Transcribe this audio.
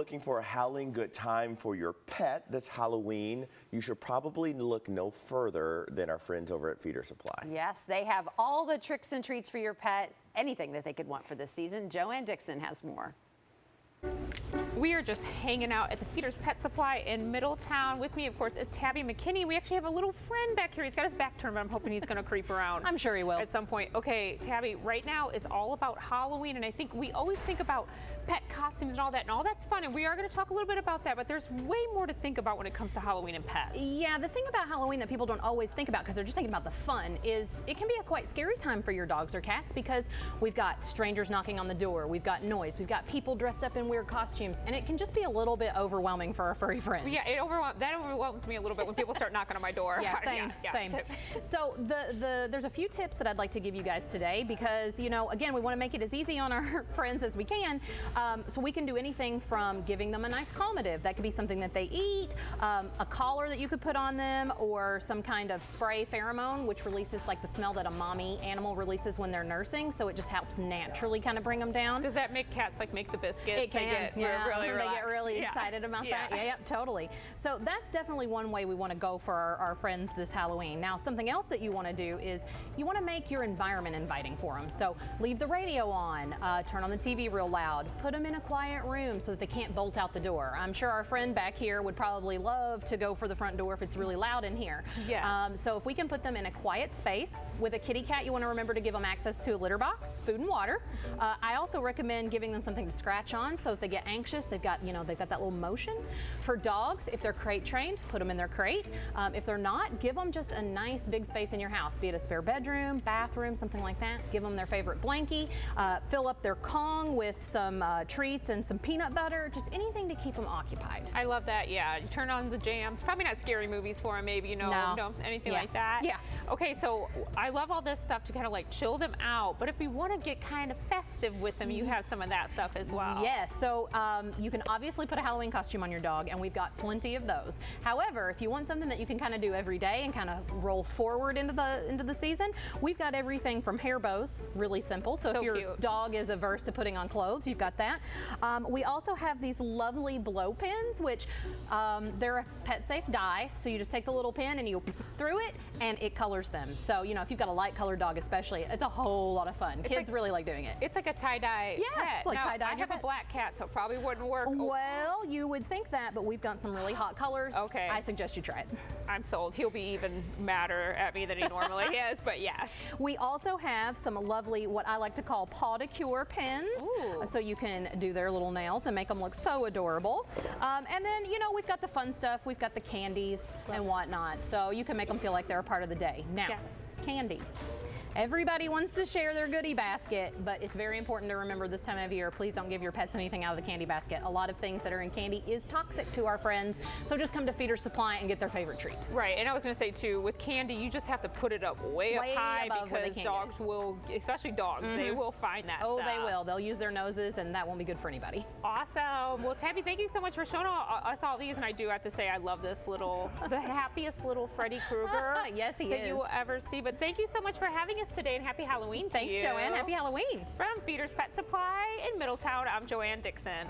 looking for a howling good time for your pet this Halloween, you should probably look no further than our friends over at Feeder Supply. Yes, they have all the tricks and treats for your pet, anything that they could want for this season. Joanne Dixon has more. We are just hanging out at the Feeder's Pet Supply in Middletown. With me, of course, is Tabby McKinney. We actually have a little friend back here. He's got his back turned, but I'm hoping he's going to creep around. I'm sure he will. At some point. Okay, Tabby, right now is all about Halloween, and I think we always think about pet costumes and all that's fun, and we are going to talk a little bit about that, but there's way more to think about when it comes to Halloween and pets. Yeah, the thing about Halloween that people don't always think about because they're just thinking about the fun is it can be a quite scary time for your dogs or cats because we've got strangers knocking on the door, we've got noise, we've got people dressed up in weird costumes, and it can just be a little bit overwhelming for our furry friends. Yeah, that overwhelms me a little bit when people start knocking on my door. Yeah, same. So there's a few tips that I'd like to give you guys today because, you know, again, we want to make it as easy on our friends as we can. So we can do anything from giving them a nice calmative. That could be something that they eat, a collar that you could put on them, or some kind of spray pheromone, which releases like the smell that a mommy animal releases when they're nursing. So it just helps naturally kind of bring them down. Does that make cats like make the biscuits? It can. They get really excited about that. Yeah, totally. So that's definitely one way we want to go for our friends this Halloween. Now, something else that you want to do is you want to make your environment inviting for them. So leave the radio on, turn on the TV real loud, put them in a quiet room so that they can't bolt out the door. I'm sure our friend back here would probably love to go for the front door if it's really loud in here. Yeah. So if we can put them in a quiet space with a kitty cat, you want to remember to give them access to a litter box, food and water. I also recommend giving them something to scratch on so if they get anxious, they've got that little motion. For dogs, if they're crate trained, put them in their crate. If they're not, give them just a nice big space in your house, be it a spare bedroom, bathroom, something like that. Give them their favorite blankie, fill up their Kong with some treats and some peanut butter, just anything to keep them occupied. I love that, yeah. You turn on the jams, probably not scary movies for them, maybe, no, anything like that. Yeah. Okay, so I love all this stuff to kind of like chill them out, but if we want to get kind of festive with them, you have some of that stuff as well. Yes, so you can obviously put a Halloween costume on your dog, and we've got plenty of those. However, if you want something that you can kind of do every day and kind of roll forward into the season, we've got everything from hair bows, really simple. So if your cute. dog is averse to putting on clothes, you've got that. We also have these lovely blow pins, which they're a pet safe dye. So you just take the little pin and you through it, and it colors them. So you know, if you've got a light colored dog, especially, it's a whole lot of fun. Kids really like doing it. It's like a tie-dye pet. Like tie-dye. I have a black cat, so it probably wouldn't work. Well, you would think that, but we've got some really hot colors. Okay. I suggest you try it. I'm sold. He'll be even madder at me than he normally is, but yes. We also have some lovely, what I like to call paw-to-cure pins. Ooh. So you can do their little nails and make them look so adorable. And then, you know, we've got the fun stuff. We've got the candies and whatnot. So you can make them feel like they're a part of the day. Now, candy. Everybody wants to share their goodie basket, but it's very important to remember this time of year, please don't give your pets anything out of the candy basket. A lot of things that are in candy is toxic to our friends, so just come to Feeder Supply and get their favorite treat. Right, and I was going to say too, with candy, you just have to put it up way up high because dogs will, especially dogs, they will find that stuff. They will. They'll use their noses, and that won't be good for anybody. Awesome. Well, Tabby, thank you so much for showing us all these, and I do have to say I love this the happiest little Freddy Krueger yes, he that you will ever see. But thank you so much for having us today, and happy Halloween to you. Thanks, Joanne. Happy Halloween. From Feeder's Pet Supply in Middletown, I'm Joanne Dixon.